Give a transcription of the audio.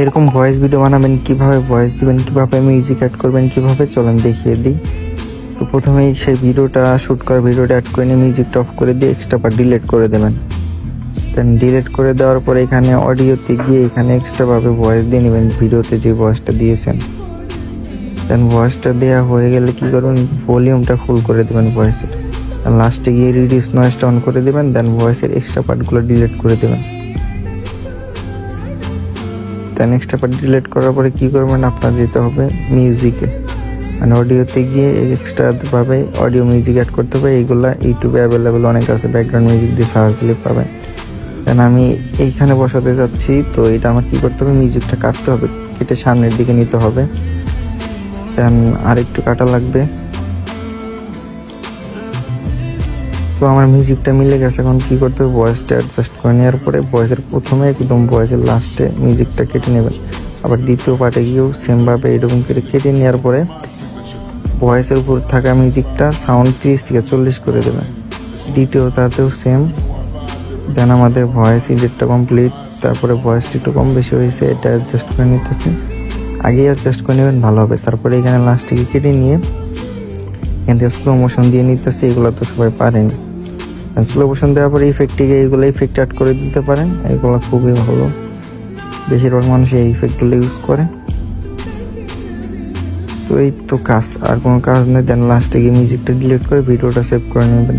এরকম voice video বানাবেন, কিভাবে ভয়েস দিবেন, কিভাবে মিউজিক অ্যাড করবেন, কিভাবে চলেন দেখিয়ে দিই। তো প্রথমেই সেই ভিডিওটা শ্যুট করা ভিডিওটা অ্যাড করে নিয়ে মিউজিকটা অফ করে দিয়ে এক্সট্রা পার্ট ডিলিট করে দেবেন। দেন ডিলিট করে দেওয়ার পরে এখানে অডিওতে গিয়ে এখানে এক্সট্রাভাবে ভয়েস দিয়ে নেবেন, ভিডিওতে যে ভয়েসটা দিয়েছেন। দেন ভয়েসটা দেওয়া হয়ে গেলে কী করবেন, ভলিউমটা ফুল করে দেবেন ভয়েসের। লাস্টে গিয়ে রিডিউস নয়েজটা অন করে দেবেন। দেন ভয়েসের এক্সট্রা পার্টগুলো ডিলিট করে দেবেন। দেন এক্সট্রা পার্ট ডিলিট করার পরে কী করবেন, আপনার যেতে হবে মিউজিকে, মানে অডিওতে গিয়ে এক্সট্রাভাবে অডিও মিউজিক অ্যাড করতে হবে। এইগুলো ইউটিউবে অ্যাভেলেবেল অনেক আছে, ব্যাকগ্রাউন্ড মিউজিক দিয়ে সার্চ দিলে পাবেন। দেন আমি এইখানে বসাতে যাচ্ছি, তো এটা আমার কী করতে হবে, মিউজিকটা কাটতে হবে, কেটে সামনের দিকে নিতে হবে। দেন আরেকটু কাটা লাগবে। তো আমার মিউজিকটা মিলে গেছে। এখন কী করতে হবে, ভয়েসটা অ্যাডজাস্ট করে নেওয়ার পরে ভয়েসের প্রথমে একদম ভয়েসের লাস্টে মিউজিকটা কেটে নেবেন। আবার দ্বিতীয় পার্টে গিয়েও সেমভাবে এরকম করে কেটে নেওয়ার পরে ভয়েসের উপর থাকা মিউজিকটা সাউন্ড 30 থেকে 40 করে দেবেন। দ্বিতীয়টাতেও সেম। দেন আমাদের ভয়েস এডিটটা কমপ্লিট। তারপরে ভয়েসটা একটু কম বেশি হয়েছে, এটা অ্যাডজাস্ট করে নিতেছি। আগেই অ্যাডজাস্ট করে নেবেন ভালো হবে। তারপরে এখানে লাস্টে কেটে নিয়ে এখান থেকে স্লো মোশন দিয়ে নিতেছি। এগুলো তো সবাই পারেনি। স্লো মোশন দেওয়ার পরে এইগুলো ইফেক্ট অ্যাড করে দিতে পারেন, এগুলো খুবই ভালো। বেশিরভাগ মানুষ এই ইফেক্টগুলো ইউজ করে। তো এই তো কাজ, আর কোনো কাজ নেই। দেন লাস্টে গিয়ে মিউজিকটা ডিলিট করে ভিডিওটা সেভ করে নেবেন।